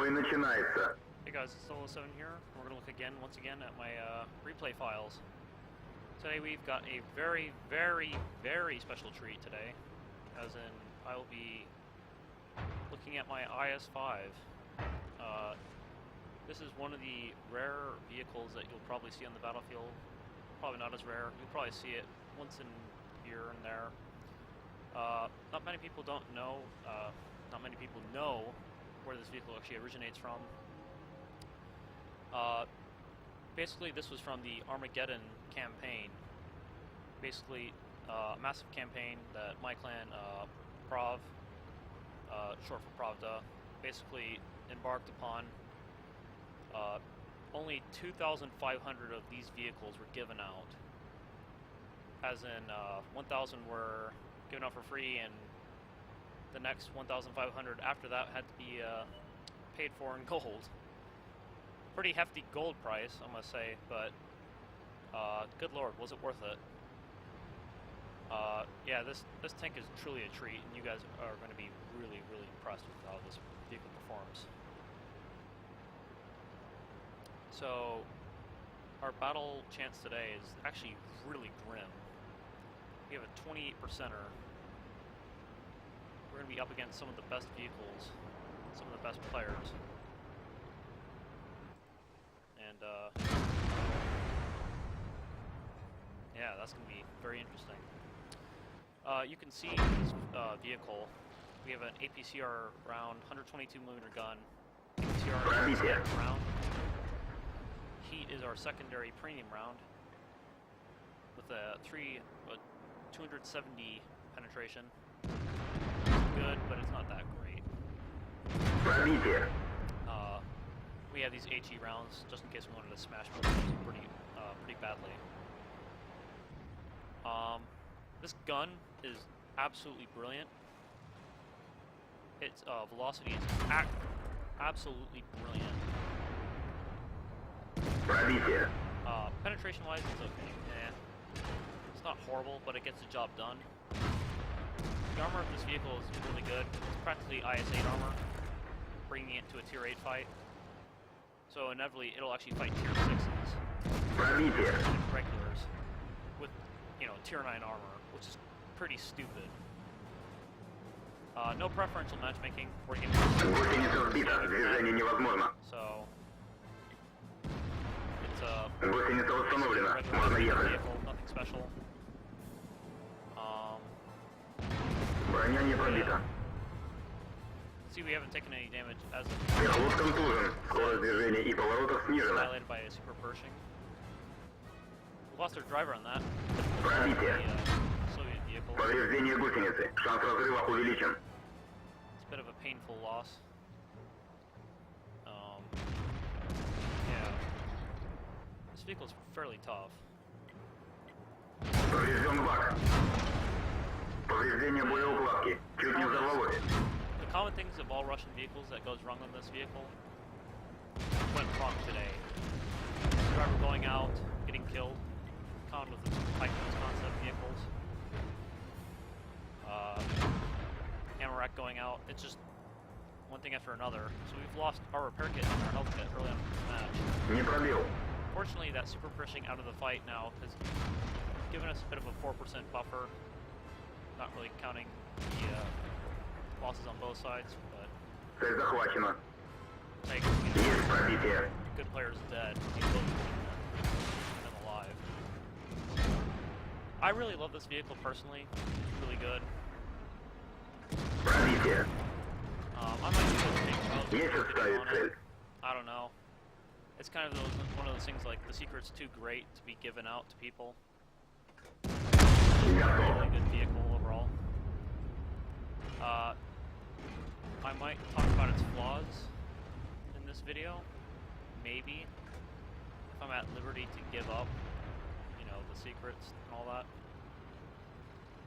Бой начинается. Hey guys, it's 007 here. We're going to look once again at my replay files. Today we've got a very, very, very special treat today, as in I will be looking at my IS-5. This is one of the rare vehicles that you'll probably see on the battlefield. Probably not as rare. You'll probably see it once in here and there. Not many people know where this vehicle actually originates from. Basically, this was from the Armageddon campaign. Basically, a massive campaign that my clan, Prav, short for Pravda, basically embarked upon. Only 2,500 of these vehicles were given out. As in, 1,000 were given out for free, and the next 1,500 after that had to be paid for in gold. Pretty hefty gold price, I must say, but good lord, was it worth it? Yeah, this tank is truly a treat, and you guys are going to be really, really impressed with how this vehicle performs. So, our battle chance today is actually really grim. We have a 28%er. We're going to be up against some of the best vehicles, some of the best players. And, yeah, that's going to be very interesting. You can see this vehicle. We have an APCR round, 122mm gun. APCR is round. Heat is our secondary premium round with a 270 penetration. Good, but it's not that great. We have these HE rounds just in case we wanted to smash buildings pretty badly. This gun is absolutely brilliant. Its velocity is absolutely brilliant. Penetration-wise, it's okay. It's not horrible, but it gets the job done. The armor of this vehicle is really good. It's practically IS-8 armor, bringing it to a Tier 8 fight. So inevitably, it'll actually fight Tier 6s and regulars with, Tier 9 armor, which is pretty stupid. No preferential matchmaking. We're getting so it's a regular vehicle, nothing special. Yeah. See, we haven't taken any damage as of highlighted by a super Pershing. We lost our driver on that. Soviet vehicle. It's a bit of a painful loss. Yeah. This vehicle's fairly tough. The common things of all Russian vehicles that goes wrong on this vehicle went wrong today. Driver going out, getting killed. Common with the high concept vehicles. Hammer rack going out. It's just one thing after another. So we've lost our repair kit and our health kit early on in the match. Fortunately, that super Pershing out of the fight now has given us a bit of a 4% buffer. Not really counting the losses on both sides, but like, good players dead, and them alive. I really love this vehicle personally. It's really good. I might do it. I don't know. It's kind of one of those things like the secret's too great to be given out to people. It's a really good vehicle overall. I might talk about its flaws in this video, maybe, if I'm at liberty to give up, the secrets and all that.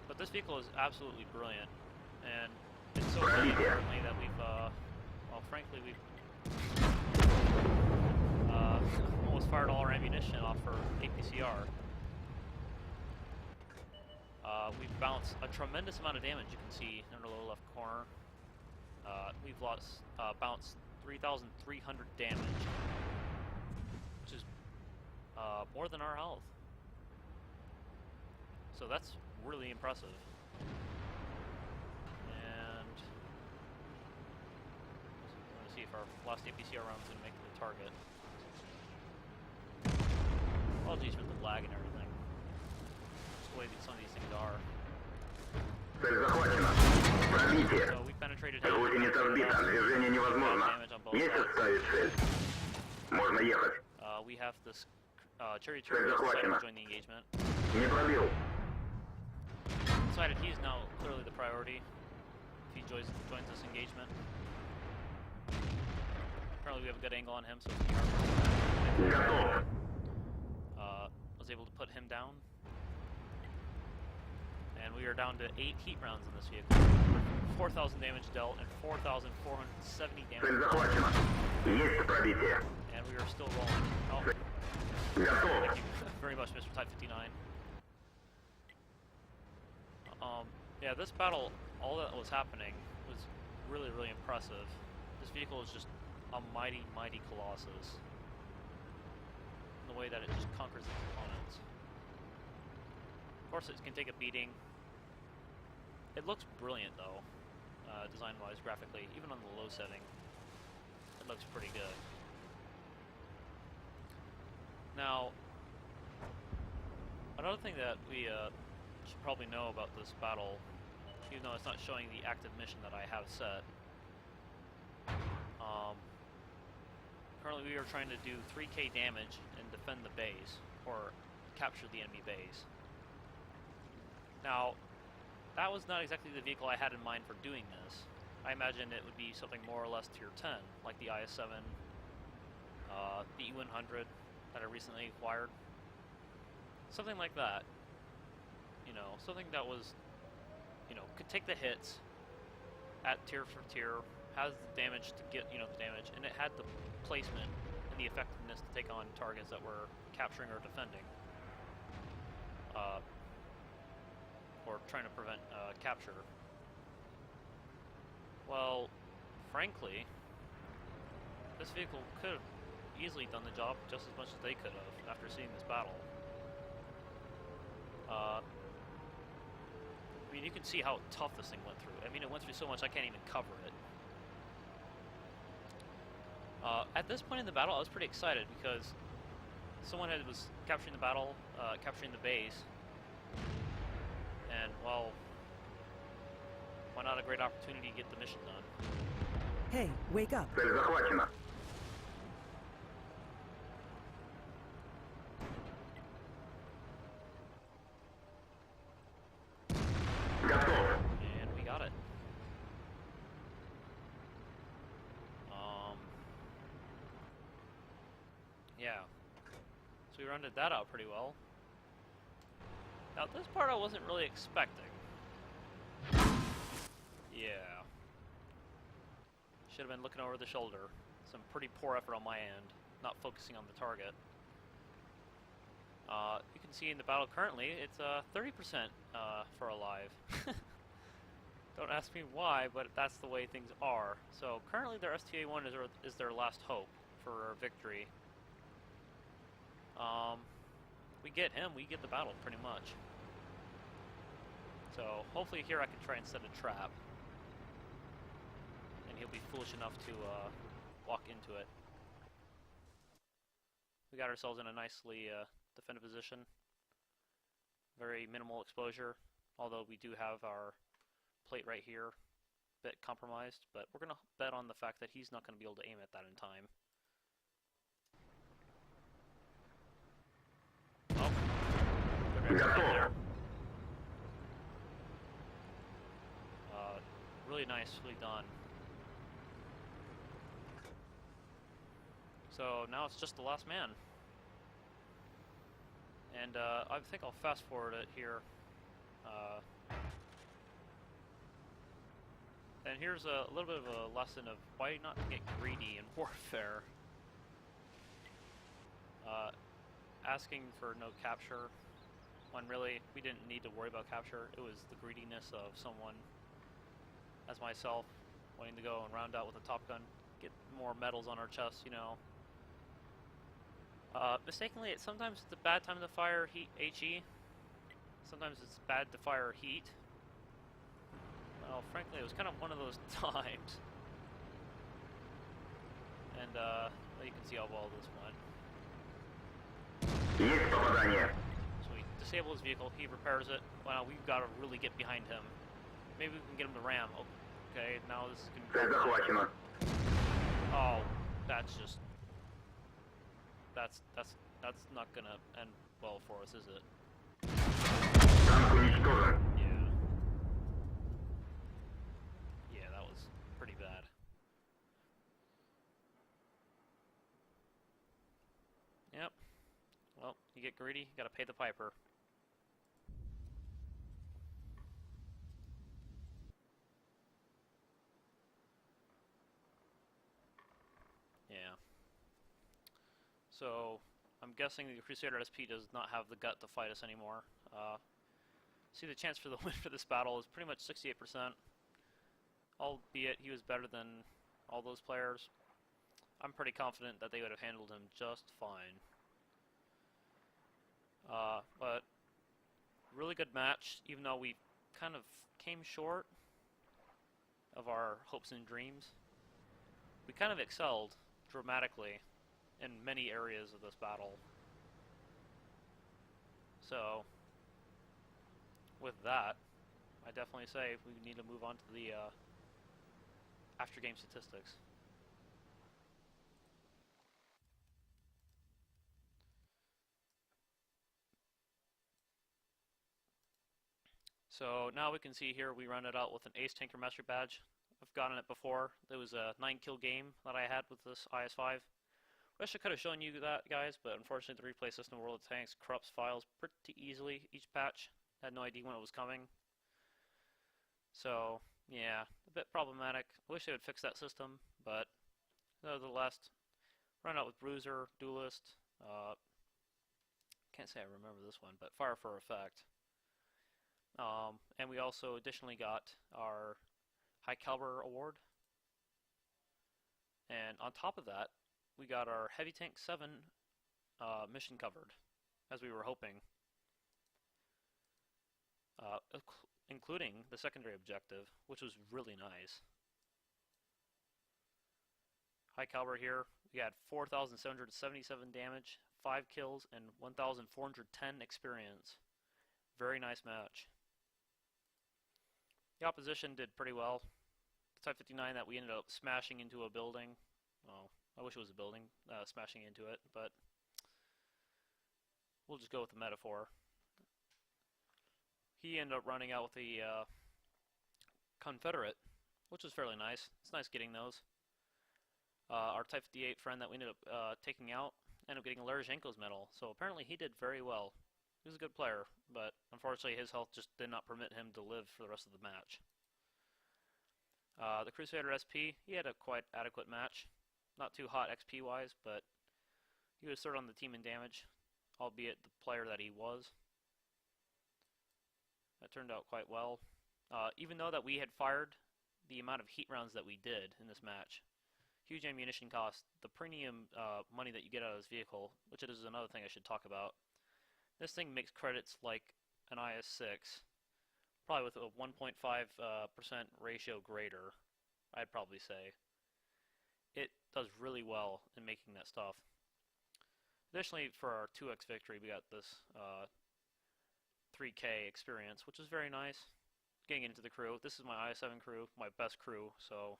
But this vehicle is absolutely brilliant, and it's so brilliant currently that we've, almost fired all our ammunition off for APCR. We've bounced a tremendous amount of damage, you can see in the lower left corner. We've bounced 3,300 damage, which is more than our health. So that's really impressive. And let's see if our last APCR round is going to make the target. Apologies for the lag and everything. Just the way that some of these things are. So we penetrated him. Damage on both sides. We have this cherry turret decided to join the engagement. Decided he's now clearly the priority if he joins this engagement. Apparently we have a good angle on him, so was able to put him down. And we are down to 8 heat rounds in this vehicle. 4,000 damage dealt and 4,470 damage. And we are still rolling. Oh. Thank you very much, Mr. Type 59. Yeah, this battle, all that was happening was really, really impressive. This vehicle is just a mighty, mighty colossus. In the way that it just conquers its opponents. Of course, it can take a beating. It looks brilliant, though, design-wise, graphically. Even on the low setting, it looks pretty good. Now, another thing that we should probably know about this battle, even though it's not showing the active mission that I have set. Currently we are trying to do 3k damage and defend the base, or capture the enemy base. Now, that was not exactly the vehicle I had in mind for doing this. I imagined it would be something more or less tier 10, like the IS-7, the E-100 that I recently acquired. Something like that. You know, something that was, you know, could take the hits at tier for tier, has the damage to get, you know, the damage, and it had the placement and the effectiveness to take on targets that were capturing or defending. Or trying to prevent capture. Well, frankly, this vehicle could have easily done the job just as much as they could have after seeing this battle. I mean, you can see how tough this thing went through. I mean, it went through so much I can't even cover it. At this point in the battle, I was pretty excited because someone was capturing the battle, capturing the base, and, well, why not a great opportunity to get the mission done? Hey, wake up. And we got it. Yeah. So we rounded that out pretty well. Now this part I wasn't really expecting. Yeah. Should have been looking over the shoulder. Some pretty poor effort on my end, not focusing on the target. You can see in the battle currently, it's 30% for alive. Don't ask me why, but that's the way things are. So currently their STA-1 is their last hope for victory. We get him, we get the battle pretty much. So hopefully here I can try and set a trap. And he'll be foolish enough to walk into it. We got ourselves in a nicely defended position. Very minimal exposure, although we do have our plate right here, a bit compromised, but we're going to bet on the fact that he's not going to be able to aim at that in time. There. Really nicely done. So now it's just the last man. And I think I'll fast forward it here. And here's a little bit of a lesson of why not to get greedy in warfare. Asking for no capture, when really we didn't need to worry about capture. It was the greediness of someone, as myself, wanting to go and round out with a Top Gun get more medals on our chests, you know. Mistakenly, sometimes it's a bad time to fire HE. Sometimes it's bad to fire heat. Well, frankly, it was kind of one of those times. And, well, you can see how well this went. So we disable his vehicle, he repairs it. Wow, we've got to really get behind him. Maybe we can get him to ram. Okay, now this is going to be... Oh, that's just... That's not gonna end well for us, is it? Yeah. Yeah, that was pretty bad. Yep. Well, you get greedy, you gotta pay the piper. Yeah. So, I'm guessing the Crusader SP does not have the gut to fight us anymore. See, the chance for the win for this battle is pretty much 68%. Albeit he was better than all those players. I'm pretty confident that they would have handled him just fine. But really good match, even though we kind of came short of our hopes and dreams. We kind of excelled dramatically in many areas of this battle. So, with that, I definitely say we need to move on to the after-game statistics. So now we can see here we run it out with an Ace Tanker Master Badge. I've gotten it before. There was a 9-kill game that I had with this IS-5. Wish I could have shown you that, guys, but unfortunately the replay system of World of Tanks corrupts files pretty easily each patch. Had no idea when it was coming. So, yeah, a bit problematic. I wish they would fix that system, but nevertheless, run out with Bruiser, Duelist, can't say I remember this one, but Fire for Effect. And we also additionally got our High Caliber Award. And on top of that, we got our Heavy Tank 7 mission covered, as we were hoping. Including the secondary objective, which was really nice. High caliber here, we had 4,777 damage, 5 kills, and 1,410 experience. Very nice match. The opposition did pretty well. The Type 59 that we ended up smashing into a building. Well, I wish it was a building, smashing into it, but we'll just go with the metaphor. He ended up running out with the Confederate, which was fairly nice. It's nice getting those. Our Type 58 friend that we ended up taking out ended up getting a Larashenko's medal, so apparently he did very well. He was a good player, but unfortunately his health just did not permit him to live for the rest of the match. The Crusader SP, he had a quite adequate match. Not too hot XP-wise, but he was third on the team in damage, albeit the player that he was. That turned out quite well. Even though that we had fired the amount of heat rounds that we did in this match, huge ammunition cost, the premium money that you get out of this vehicle, which is another thing I should talk about. This thing makes credits like an IS-6, probably with a 1.5% ratio greater, I'd probably say. It does really well in making that stuff. Additionally, for our 2x victory, we got this 3K experience, which is very nice. Getting into the crew. This is my IS-7 crew, my best crew, so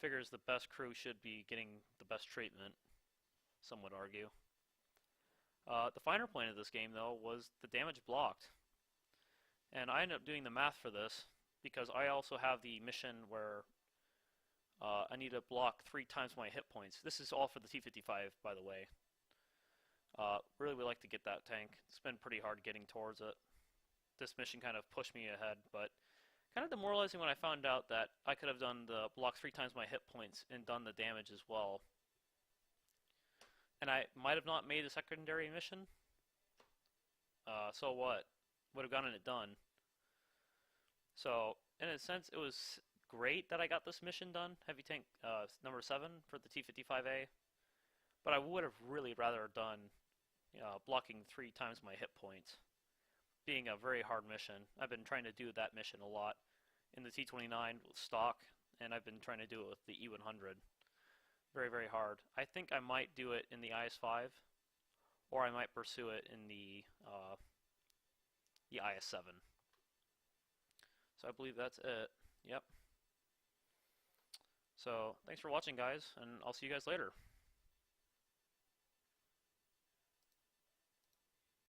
figures the best crew should be getting the best treatment, some would argue. The finer point of this game, though, was the damage blocked. And I ended up doing the math for this, because I also have the mission where I need to block 3 times my hit points. This is all for the T-55, by the way. Really would like to get that tank. It's been pretty hard getting towards it. This mission kind of pushed me ahead, but kind of demoralizing when I found out that I could have done the block 3 times my hit points and done the damage as well. And I might have not made a secondary mission. So what? Would have gotten it done. So, in a sense, it was great that I got this mission done, heavy tank number 7 for the T-55a, but I would have really rather done blocking 3 times my hit points, being a very hard mission. I've been trying to do that mission a lot in the T-29 stock, and I've been trying to do it with the E-100. Very, very hard. I think I might do it in the IS-5, or I might pursue it in the IS-7. So I believe that's it. Yep. So thanks for watching, guys, and I'll see you guys later.